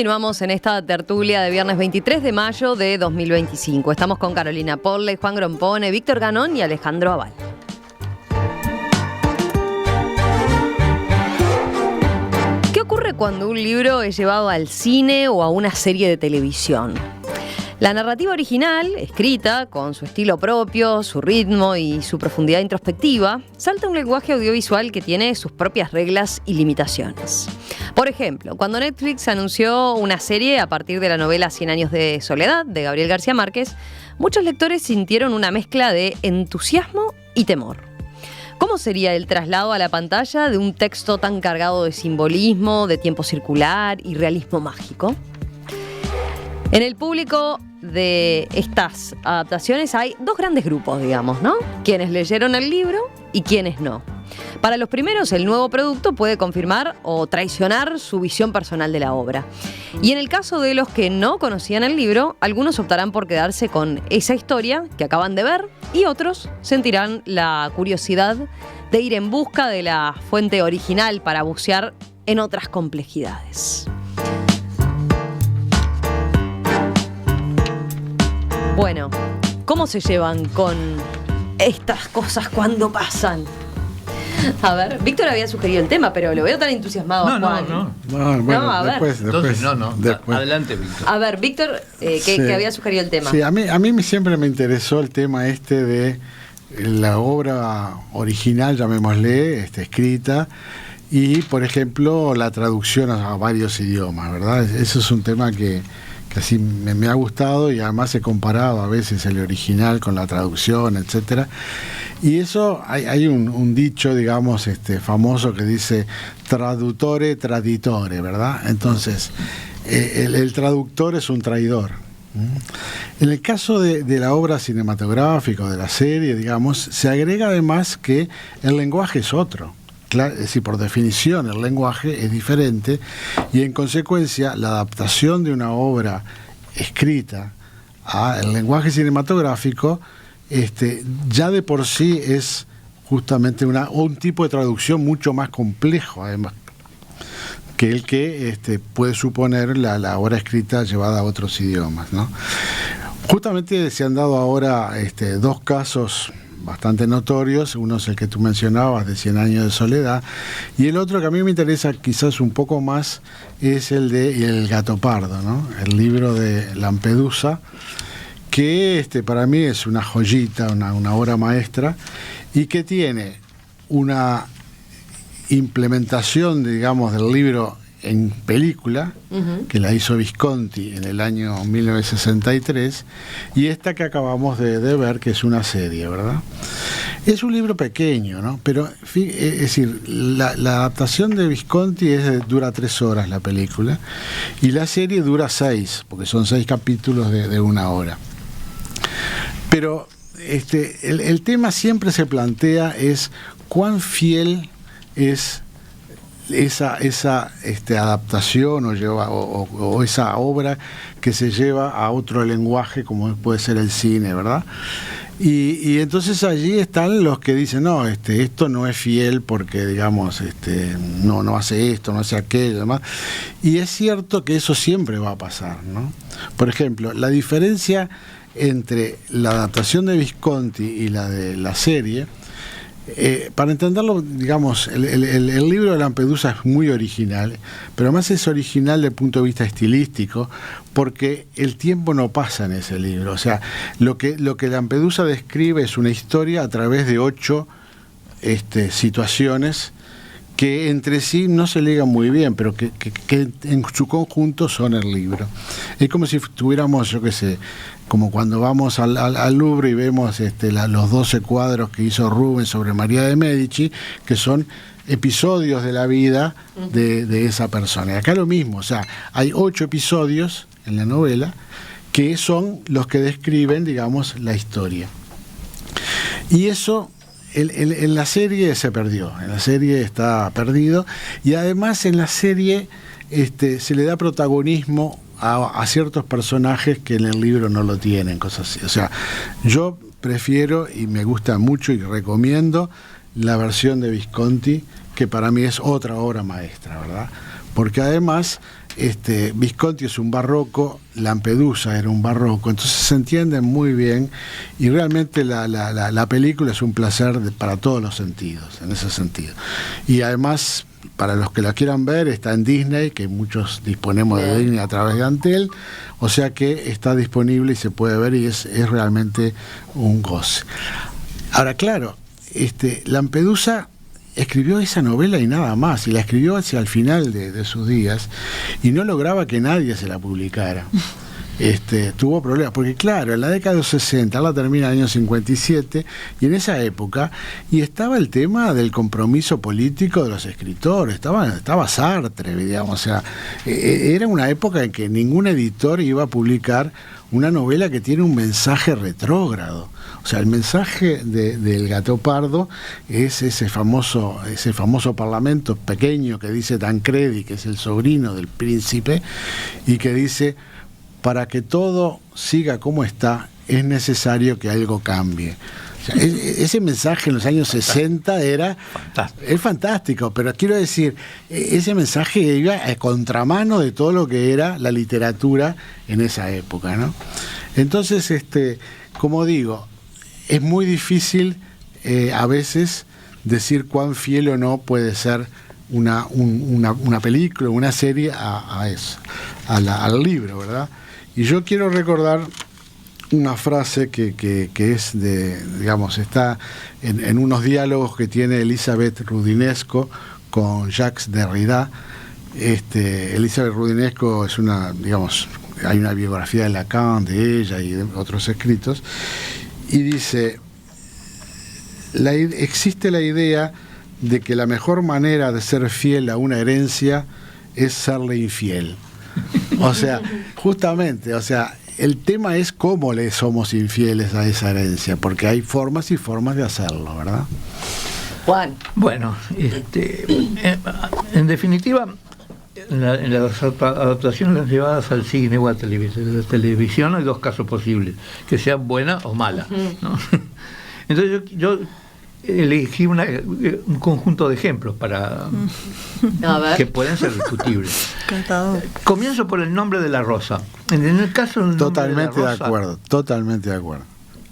Continuamos en esta tertulia de viernes 23 de mayo de 2025. Estamos con Carolina Polle, Juan Grompone, Víctor Ganón y Alejandro Aval. ¿Qué ocurre cuando un libro es llevado al cine o a una serie de televisión? La narrativa original, escrita con su estilo propio, su ritmo y su profundidad introspectiva, salta a un lenguaje audiovisual que tiene sus propias reglas y limitaciones. Por ejemplo, cuando Netflix anunció una serie a partir de la novela 100 años de soledad de Gabriel García Márquez, muchos lectores sintieron una mezcla de entusiasmo y temor. ¿Cómo sería el traslado a la pantalla de un texto tan cargado de simbolismo, de tiempo circular y realismo mágico? En el público de estas adaptaciones hay dos grandes grupos, digamos, ¿no? Quienes leyeron el libro y quienes no. Para los primeros, el nuevo producto puede confirmar o traicionar su visión personal de la obra. Y en el caso de los que no conocían el libro, algunos optarán por quedarse con esa historia que acaban de ver y otros sentirán la curiosidad de ir en busca de la fuente original para bucear en otras complejidades. Bueno, ¿cómo se llevan con estas cosas cuando pasan? A ver, Víctor había sugerido el tema, pero lo veo tan entusiasmado a Juan. Bueno, a ver. después. Después. Adelante, Víctor. A ver, Víctor, que había sugerido el tema. Sí, a mí siempre me interesó el tema de la obra original, llamémosle, escrita, y, por ejemplo, la traducción a varios idiomas, ¿verdad? Eso es un tema que así me ha gustado, y además he comparado a veces el original con la traducción, etcétera. Y eso, hay un dicho, digamos, famoso que dice traduttore traditore, ¿verdad? Entonces, el traductor es un traidor. En el caso de la obra cinematográfica o de la serie, digamos, se agrega además que el lenguaje es otro. Es decir, por definición el lenguaje es diferente, y en consecuencia la adaptación de una obra escrita al lenguaje cinematográfico ya de por sí es justamente un tipo de traducción mucho más complejo, además, que el que puede suponer la obra escrita llevada a otros idiomas, ¿no? Justamente se han dado ahora dos casos bastante notorios. Uno es el que tú mencionabas, de 100 años de soledad, y el otro que a mí me interesa quizás un poco más es el de El gato pardo, ¿no? El libro de Lampedusa, que para mí es una joyita, una obra maestra, y que tiene una implementación, digamos, del libro en película, que la hizo Visconti en el año 1963, y esta que acabamos de ver, que es una serie, ¿verdad? Es un libro pequeño, ¿no? Pero, es decir, la adaptación de Visconti dura 3 horas la película, y la serie dura 6, porque son 6 capítulos de 1 hora. Pero el tema siempre se plantea es cuán fiel es esa adaptación o esa obra que se lleva a otro lenguaje, como puede ser el cine, ¿verdad? Y entonces allí están los que dicen, no, esto no es fiel porque, digamos, no hace esto, no hace aquello, demás. Y es cierto que eso siempre va a pasar, ¿no? Por ejemplo, la diferencia entre la adaptación de Visconti y la de la serie, para entenderlo, digamos, el libro de Lampedusa es muy original, pero además es original desde el punto de vista estilístico, porque el tiempo no pasa en ese libro. O sea, lo que Lampedusa describe es una historia a través de 8 situaciones que entre sí no se ligan muy bien, pero que en su conjunto son el libro. Es como si tuviéramos, yo qué sé, como cuando vamos al Louvre y vemos los 12 cuadros que hizo Rubens sobre María de Medici, que son episodios de la vida de esa persona. Y acá lo mismo, o sea, hay 8 episodios en la novela que son los que describen, digamos, la historia. Y eso en la serie se perdió, en la serie está perdido, y además en la serie se le da protagonismo a ciertos personajes que en el libro no lo tienen, cosas así. O sea, yo prefiero y me gusta mucho y recomiendo la versión de Visconti, que para mí es otra obra maestra, ¿verdad? Porque además Visconti es un barroco, Lampedusa era un barroco, entonces se entienden muy bien y realmente la película es un placer para todos los sentidos, en ese sentido. Y además, para los que la quieran ver, está en Disney, que muchos disponemos de Disney a través de Antel, o sea que está disponible y se puede ver y es realmente un goce. Ahora, claro, Lampedusa escribió esa novela y nada más, y la escribió hacia el final de sus días, y no lograba que nadie se la publicara. Tuvo problemas, porque claro, en la década de los 60, la termina en el año 57, y en esa época, y estaba el tema del compromiso político de los escritores, estaba Sartre, digamos, o sea, era una época en que ningún editor iba a publicar una novela que tiene un mensaje retrógrado. O sea, el mensaje del Gato Pardo es ese famoso parlamento pequeño que dice Tancredi, que es el sobrino del príncipe, y que dice: para que todo siga como está, es necesario que algo cambie. O sea, ese mensaje en los años 60 es fantástico, pero quiero decir, ese mensaje iba a contramano de todo lo que era la literatura en esa época, ¿no? Entonces, como digo, es muy difícil a veces decir cuán fiel o no puede ser una película, una serie a eso, al libro, ¿verdad? Y yo quiero recordar una frase que es digamos, está en unos diálogos que tiene Elisabeth Roudinesco con Jacques Derrida. Elisabeth Roudinesco es digamos, hay una biografía de Lacan de ella y de otros escritos, y dice: existe la idea de que la mejor manera de ser fiel a una herencia es serle infiel. O sea, justamente, o sea, el tema es cómo le somos infieles a esa herencia, porque hay formas y formas de hacerlo, ¿verdad? Juan. Bueno, en definitiva, en las adaptaciones llevadas al cine o a la televisión hay dos casos posibles: que sean buenas o malas, ¿no? Entonces yo elegí un conjunto de ejemplos para que pueden ser discutibles. Comienzo por El nombre de la rosa. En el caso del totalmente de la rosa, totalmente de acuerdo.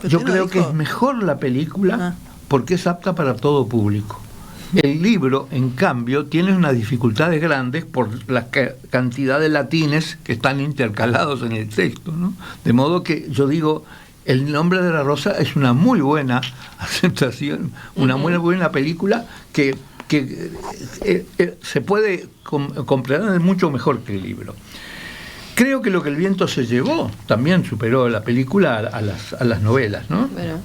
Yo creo que es mejor la película porque es apta para todo público. El libro, en cambio, tiene unas dificultades grandes por la cantidad de latines que están intercalados en el texto, ¿no? De modo que yo digo, El nombre de la rosa es una muy buena aceptación, una muy buena película que se puede comprender mucho mejor que el libro. Creo que Lo que el viento se llevó también superó la película a las novelas, ¿no? Bueno.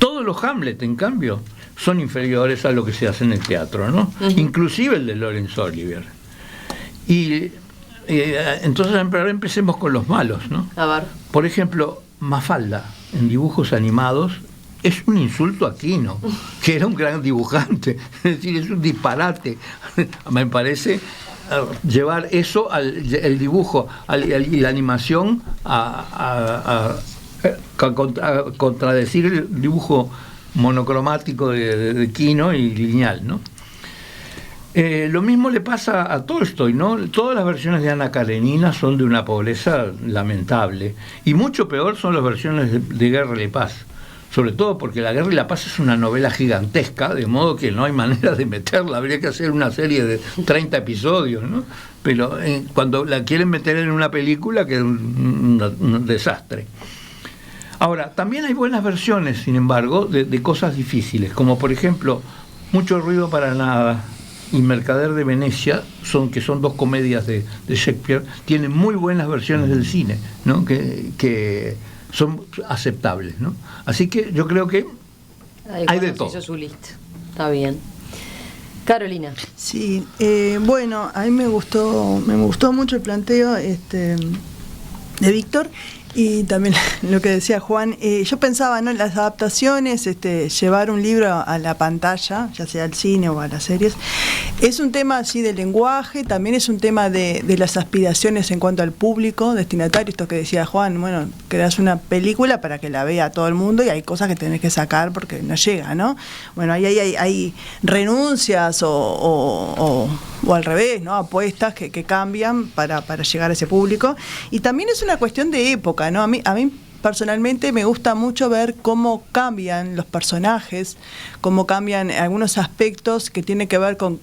Todos los Hamlet, en cambio, son inferiores a lo que se hace en el teatro, ¿no? Inclusive el de Laurence Olivier. Y entonces ahora empecemos con los malos, ¿no? A ver. Por ejemplo, Mafalda, en dibujos animados, es un insulto a Quino, que era un gran dibujante. Es decir, es un disparate. Me parece llevar eso el dibujo y la animación a contradecir el dibujo monocromático de Quino y lineal, ¿no? Lo mismo le pasa a Tolstoy, ¿no? Todas las versiones de Ana Karenina son de una pobreza lamentable, y mucho peor son las versiones de Guerra y la Paz, sobre todo porque La Guerra y la Paz es una novela gigantesca, de modo que no hay manera de meterla, habría que hacer una serie de 30 episodios, ¿no? Pero cuando la quieren meter en una película, que es un desastre. Ahora, también hay buenas versiones, sin embargo, de cosas difíciles, como por ejemplo Mucho ruido para nada y Mercader de Venecia, que son dos comedias de Shakespeare, tienen muy buenas versiones del cine, ¿no? que son aceptables, ¿no? Así que yo creo que hay de todo. Hizo su lista. Está bien. Carolina. Sí, bueno, a mí me gustó mucho el planteo de Víctor, Y también lo que decía Juan, yo pensaba, ¿no?, en las adaptaciones, llevar un libro a la pantalla, ya sea al cine o a las series, es un tema así de lenguaje, también es un tema de las aspiraciones en cuanto al público destinatario, esto que decía Juan, bueno, creas una película para que la vea todo el mundo y hay cosas que tenés que sacar porque no llega, ¿no? Bueno, ahí hay renuncias o al revés, ¿no?, apuestas que cambian para llegar a ese público. Y también es una cuestión de época, ¿no? A mí personalmente me gusta mucho ver cómo cambian los personajes, cómo cambian algunos aspectos que tienen que ver con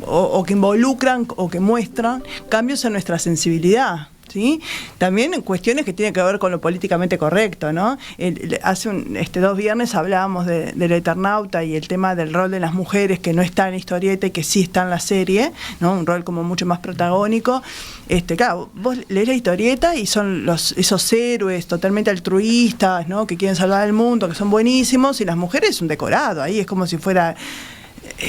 o que involucran o que muestran cambios en nuestra sensibilidad, ¿sí? También en cuestiones que tienen que ver con lo políticamente correcto, ¿no? Hace 2 viernes hablábamos del Eternauta y el tema del rol de las mujeres que no está en la historieta y que sí está en la serie, ¿no? Un rol como mucho más protagónico. Claro, vos lees la historieta y son esos héroes totalmente altruistas, ¿no?, que quieren salvar al mundo, que son buenísimos, y las mujeres es un decorado, ahí es como si fuera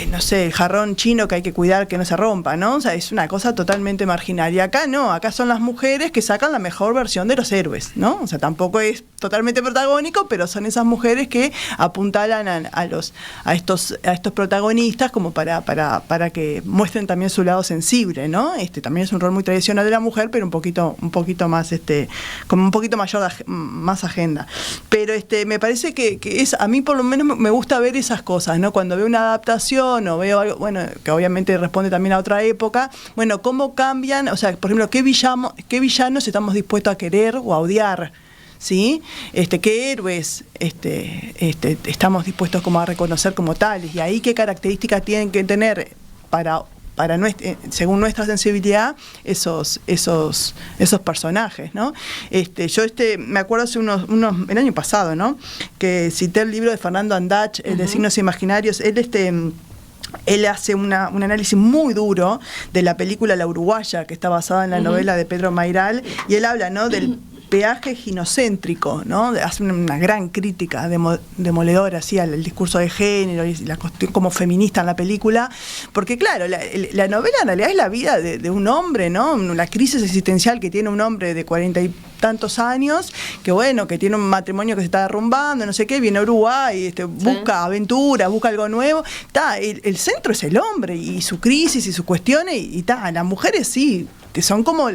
no sé, el jarrón chino que hay que cuidar que no se rompa, ¿no? O sea, es una cosa totalmente marginal. Y acá no, acá son las mujeres que sacan la mejor versión de los héroes, ¿no? O sea, tampoco es totalmente protagónico, pero son esas mujeres que apuntalan a estos protagonistas como para que muestren también su lado sensible, ¿no? También es un rol muy tradicional de la mujer, pero un poquito más, como un poquito mayor, más agenda. Pero me parece que es, a mí por lo menos me gusta ver esas cosas, ¿no? Cuando veo una adaptación o veo algo, bueno, que obviamente responde también a otra época, bueno, cómo cambian, o sea, por ejemplo, qué villanos estamos dispuestos a querer o a odiar, ¿sí? ¿Qué héroes estamos dispuestos como a reconocer como tales? Y ahí qué características tienen que tener para según nuestra sensibilidad esos personajes, ¿no? Yo me acuerdo hace el año pasado, ¿no?, que cité el libro de Fernando Andach, el de Signos Imaginarios. Él hace un análisis muy duro de la película La Uruguaya, que está basada en la novela de Pedro Mayral, y él habla, ¿no?, del peaje ginocéntrico, ¿no? Hace una gran crítica demoledora así al discurso de género y la cuestión como feminista en la película, porque claro, la novela en realidad es la vida de un hombre, ¿no? La crisis existencial que tiene un hombre de 40 y tantos años, que bueno, que tiene un matrimonio que se está derrumbando, no sé qué, viene a Uruguay, busca aventuras, busca algo nuevo. El centro es el hombre y su crisis y sus cuestiones, y las mujeres sí, que son como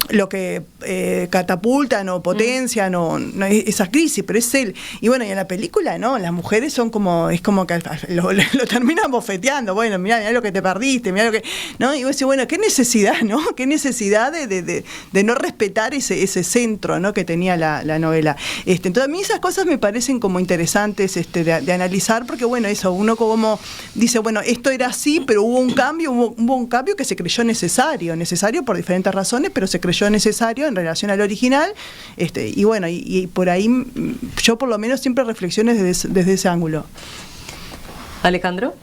lo que catapultan o potencian o no, esas crisis, pero es él. Y bueno, y en la película no, las mujeres son como, es como que lo terminan bofeteando, bueno, mirá lo que te perdiste, mirá lo que, ¿no? Y vos decís, bueno, qué necesidad, ¿no? Qué necesidad de no respetar ese centro, ¿no?, que tenía la novela. Entonces a mí esas cosas me parecen como interesantes de analizar, porque bueno, eso, uno como dice, bueno, esto era así, pero hubo un cambio que se creyó necesario por diferentes razones, pero se creyó necesario en relación al original, y bueno, y por ahí yo por lo menos siempre reflexiones desde ese ángulo. Alejandro.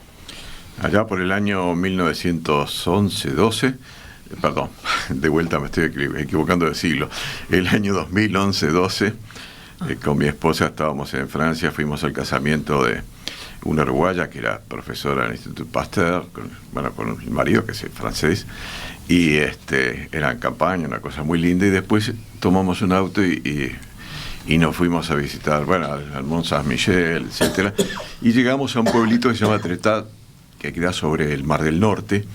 Allá por el año 1911-12, perdón, de vuelta me estoy equivocando de siglo, el año 2011-12, con mi esposa estábamos en Francia, fuimos al casamiento de una uruguaya que era profesora en el Instituto Pasteur, con el marido que es francés, y era en campaña, una cosa muy linda, y después tomamos un auto y nos fuimos a visitar, al Mont Saint-Michel, etcétera, y llegamos a un pueblito que se llama Tretat, que queda sobre el Mar del Norte,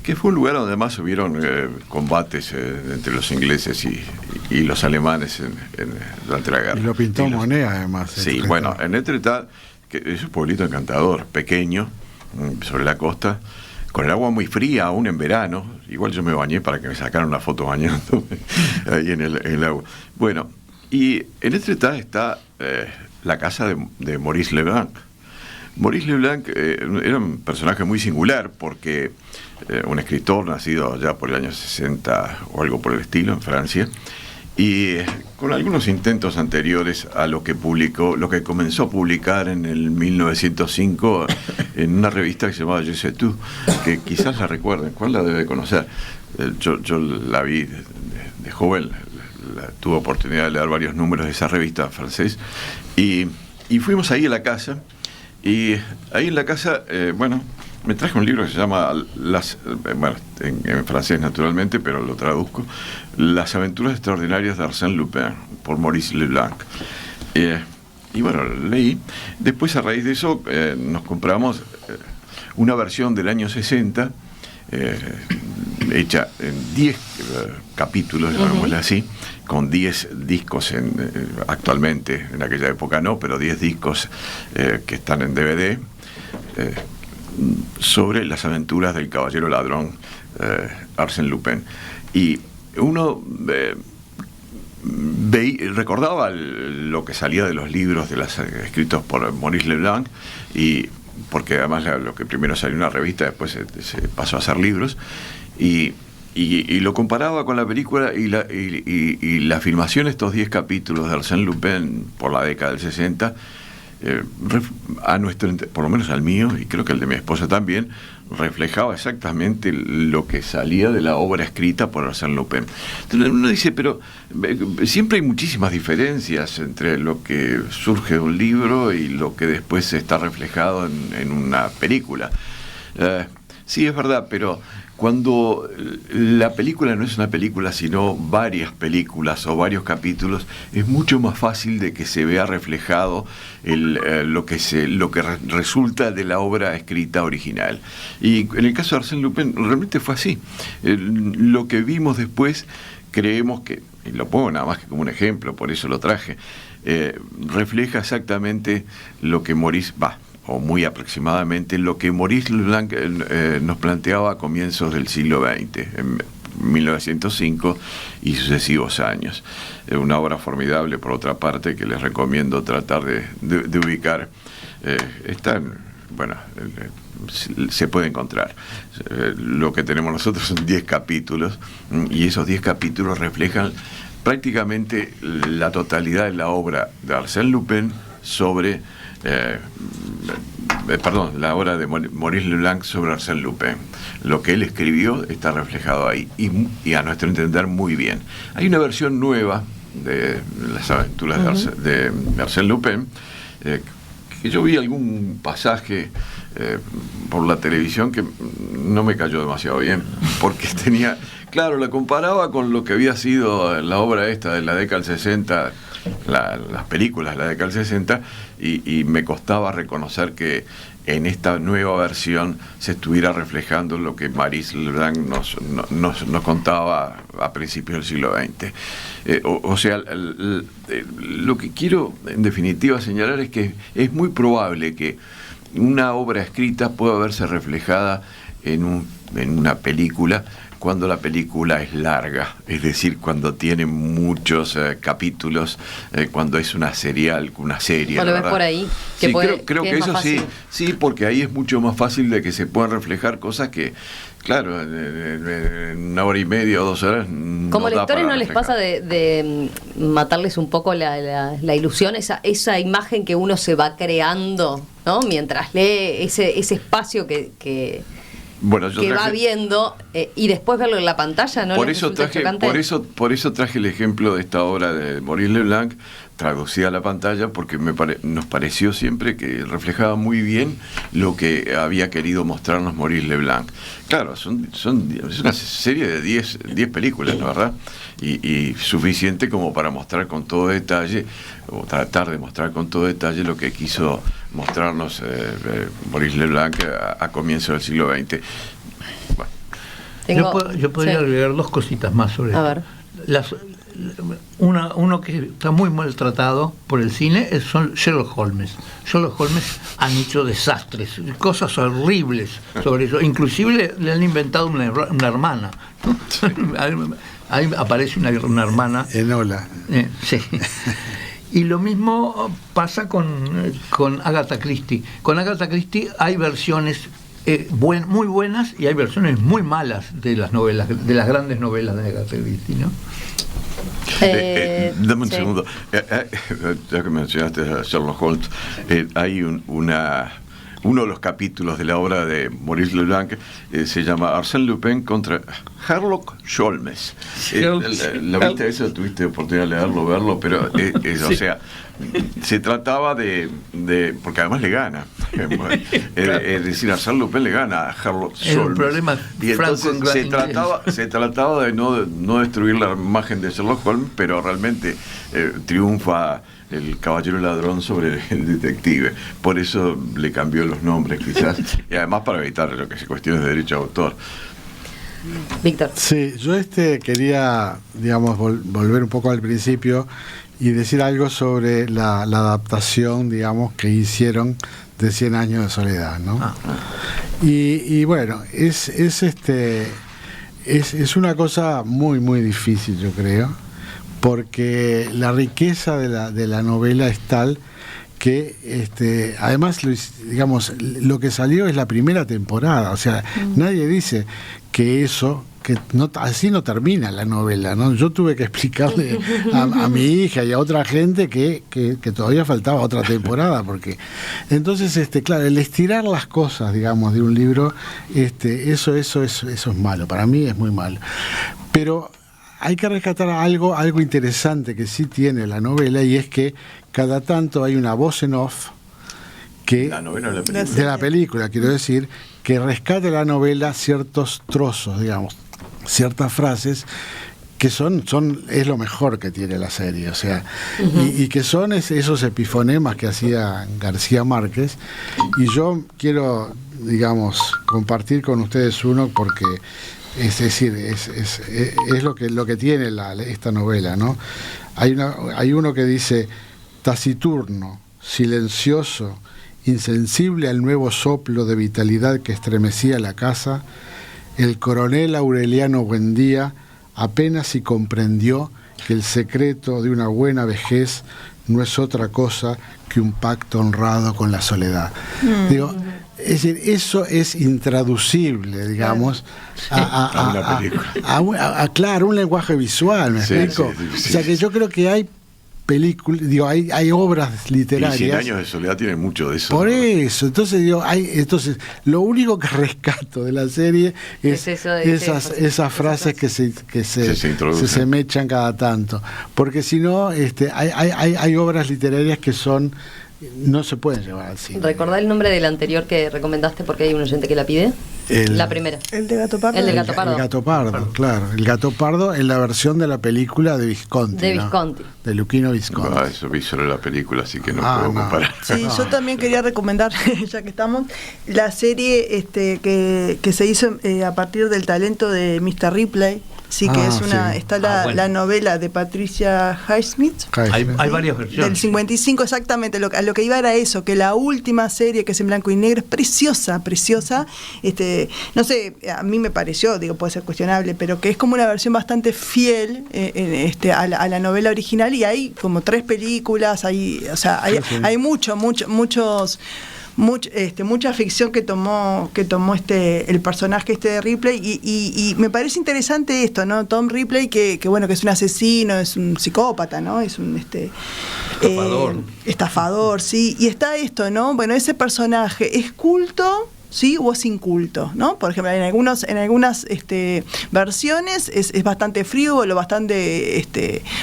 que fue un lugar donde además hubieron combates entre los ingleses y los alemanes durante la guerra. Y lo pintó Monet además. Sí, bueno, en Tretat, que es un pueblito encantador, pequeño, sobre la costa, con el agua muy fría, aún en verano. Igual yo me bañé para que me sacaran una foto bañándome ahí en el agua. Bueno, y en Tretat está la casa de Maurice Leblanc. Maurice Leblanc era un personaje muy singular porque un escritor nacido ya por el año 60 o algo por el estilo en Francia, y con algunos intentos anteriores a lo que comenzó a publicar en el 1905 en una revista que se llamaba Je sais tout, que quizás la recuerden. ¿Cuál la debe conocer? Yo la vi de joven, tuve oportunidad de leer varios números de esa revista francés, y fuimos ahí a la casa, y ahí en la casa, me traje un libro que se llama bueno, en francés naturalmente, pero lo traduzco, Las aventuras extraordinarias de Arsène Lupin, por Maurice Leblanc. Y bueno, leí. Después, a raíz de eso, nos compramos una versión del año 60, hecha en 10 capítulos, llamémosle así, con 10 discos actualmente, en aquella época no, pero 10 discos que están en DVD, sobre las aventuras del caballero ladrón Arsène Lupin. Y uno recordaba lo que salía de los libros escritos por Maurice Leblanc, y porque además lo que primero salió una revista, después se pasó a hacer libros, y lo comparaba con la película y la filmación de estos 10 capítulos de Arsène Lupin por la década del 60, por lo menos al mío, y creo que el de mi esposa también, reflejaba exactamente lo que salía de la obra escrita por Arsène Lupin. Entonces uno dice, pero siempre hay muchísimas diferencias entre lo que surge de un libro y lo que después está reflejado en una película. Sí, es verdad, pero cuando la película no es una película, sino varias películas o varios capítulos, es mucho más fácil de que se vea reflejado lo que resulta de la obra escrita original. Y en el caso de Arsène Lupin realmente fue así. Lo que vimos después, creemos que, y lo pongo nada más que como un ejemplo, por eso lo traje, refleja exactamente lo que o muy aproximadamente lo que Maurice Leblanc nos planteaba a comienzos del siglo XX, en 1905 y sucesivos años. Una obra formidable, por otra parte, que les recomiendo tratar de ubicar. Se puede encontrar. Lo que tenemos nosotros son 10 capítulos, y esos 10 capítulos reflejan prácticamente la totalidad de la obra de Arsène Lupin sobre la obra de Maurice Leblanc sobre Arsène Lupin. Lo que él escribió está reflejado ahí, y a nuestro entender muy bien. Hay una versión nueva de las aventuras de Arsène Lupin, que yo vi algún pasaje por la televisión que no me cayó demasiado bien, porque la comparaba con lo que había sido la obra esta de la década del 60, las películas de la década del 60, y me costaba reconocer que en esta nueva versión se estuviera reflejando lo que Maurice Leblanc nos contaba a principios del siglo XX. Lo que quiero en definitiva señalar es que es muy probable que una obra escrita pueda verse reflejada en una película, cuando la película es larga, es decir, cuando tiene muchos capítulos, cuando es una serie. ¿O lo ves por ahí? Sí, creo que eso sí, porque ahí es mucho más fácil de que se puedan reflejar cosas que, claro, en una hora y media o 2 horas como lectores no les pasa de matarles un poco la ilusión, esa imagen que uno se va creando, ¿no? Mientras lee ese espacio que va viendo, y después verlo en la pantalla, ¿no? Por eso traje el ejemplo de esta obra de Maurice Leblanc traducida a la pantalla, porque nos pareció siempre que reflejaba muy bien lo que había querido mostrarnos Maurice Leblanc. Claro, es una serie de 10 películas, ¿no, verdad? Y suficiente como para mostrar con todo detalle, o tratar de mostrar con todo detalle, lo que quiso mostrarnos Maurice Leblanc a comienzos del siglo XX. Bueno. Yo podría agregar 2 cositas más sobre esto. Uno que está muy maltratado por el cine son Sherlock Holmes. Sherlock Holmes han hecho desastres, cosas horribles sobre eso. Inclusive le han inventado una hermana, ¿no? Ahí aparece una hermana. Enola. Sí. Y lo mismo pasa con Agatha Christie. Con Agatha Christie hay versiones muy buenas y hay versiones muy malas de las novelas, de las grandes novelas de Agatha Christie, ¿no? Dame un segundo. Ya que mencionaste a Sherlock Holmes, hay una uno de los capítulos de la obra de Maurice Leblanc se llama Arsène Lupin contra Sherlock Holmes. ¿La viste eso? ¿Tuviste oportunidad de leerlo, verlo? Pero, Sí. o sea, se trataba de porque además le gana. Es decir, Arsène Lupin le gana a Sherlock Holmes. El problema y entonces se trataba de no destruir la imagen de Sherlock Holmes, pero realmente triunfa el caballero ladrón sobre el detective. Por eso le cambió los nombres, quizás, y además para evitar lo que se cuestiones de derecho de autor. Víctor. Sí, yo quería, digamos, volver un poco al principio y decir algo sobre la adaptación, digamos, que hicieron de 100 años de soledad, ¿no? Y bueno, es una cosa muy, muy difícil, yo creo, porque la riqueza de la novela es tal que además, digamos, lo que salió es la primera temporada, o sea, nadie dice que así no termina la novela, ¿no? Yo tuve que explicarle a mi hija y a otra gente que todavía faltaba otra temporada, porque entonces, claro, el estirar las cosas, digamos, de un libro, eso es malo, para mí es muy malo. Pero hay que rescatar algo interesante que sí tiene la novela, y es que cada tanto hay una voz en off que ¿La novela o la película? de la película, quiero decir, que rescate la novela ciertos trozos, digamos, ciertas frases que es lo mejor que tiene la serie, o sea, y que son esos epifonemas que hacía García Márquez, y yo quiero, digamos, compartir con ustedes uno, porque es decir, es lo que tiene esta novela, ¿no? Hay uno que dice: taciturno, silencioso, insensible al nuevo soplo de vitalidad que estremecía la casa, el coronel Aureliano Buendía apenas si comprendió que el secreto de una buena vejez no es otra cosa que un pacto honrado con la soledad. Digo, es decir, eso es intraducible, digamos, claro, un lenguaje visual, ¿me explico? Sí. O sea, que yo creo que hay películas, hay obras literarias. Y 100 años de soledad tiene mucho de eso. Por eso, entonces lo único que rescato de la serie es esas frases que se mechan cada tanto, porque si no, hay obras literarias que no se pueden llevar al cine. ¿Recordá el nombre del anterior que recomendaste, porque hay un oyente que la pide? La primera. El de Gato Pardo. El de Gato Pardo. El Gato Pardo, claro. El Gato Pardo en la versión de la película de Visconti. De Visconti. ¿No? De Luchino Visconti. Eso vi solo la película, así que no puedo comparar. Sí, yo también quería recomendar, ya que estamos, la serie que se hizo a partir del talento de Mr. Ripley. Sí, que está la novela de Patricia Highsmith. Hay varias versiones. Del 55, exactamente. A lo que iba era eso, que la última serie, que es en blanco y negro, es preciosa. No sé, a mí me pareció, puede ser cuestionable, pero que es como una versión bastante fiel a la novela original, y hay como 3 películas, hay mucha ficción que tomó el personaje de Ripley, y me parece interesante esto, ¿no? Tom Ripley, que es un asesino, es un psicópata, ¿no? Es un estafador, sí, y está esto, ¿no? Bueno, ese personaje es culto, ¿sí? O es inculto, ¿no? Por ejemplo, en algunas versiones es bastante frívolo, bastante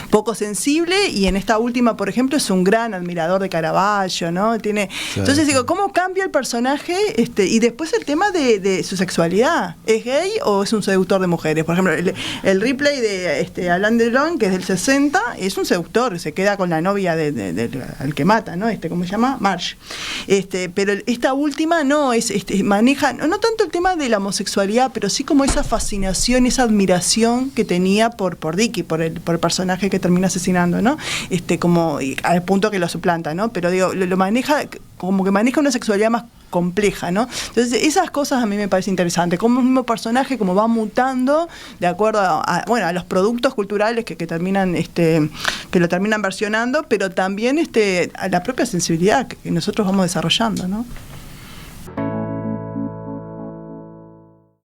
poco sensible, y en esta última, por ejemplo, es un gran admirador de Caravaggio, ¿no? Entonces digo, ¿cómo cambia el personaje? Y después el tema de su sexualidad. ¿Es gay o es un seductor de mujeres? Por ejemplo, el Ripley de Alain Delon, que es del 60, es un seductor, se queda con la novia al que mata, ¿no? ¿Cómo se llama? Marge. Pero esta última no, maneja, no tanto el tema de la homosexualidad, pero sí como esa fascinación, esa admiración que tenía por Dickie, por el personaje que termina asesinando, ¿no? Como al punto que lo suplanta, ¿no? Pero digo, lo maneja, como que maneja una sexualidad más compleja, ¿no? Entonces, esas cosas a mí me parece interesante, como el mismo personaje como va mutando de acuerdo a los productos culturales que terminan que lo terminan versionando, pero también a la propia sensibilidad que nosotros vamos desarrollando, ¿no?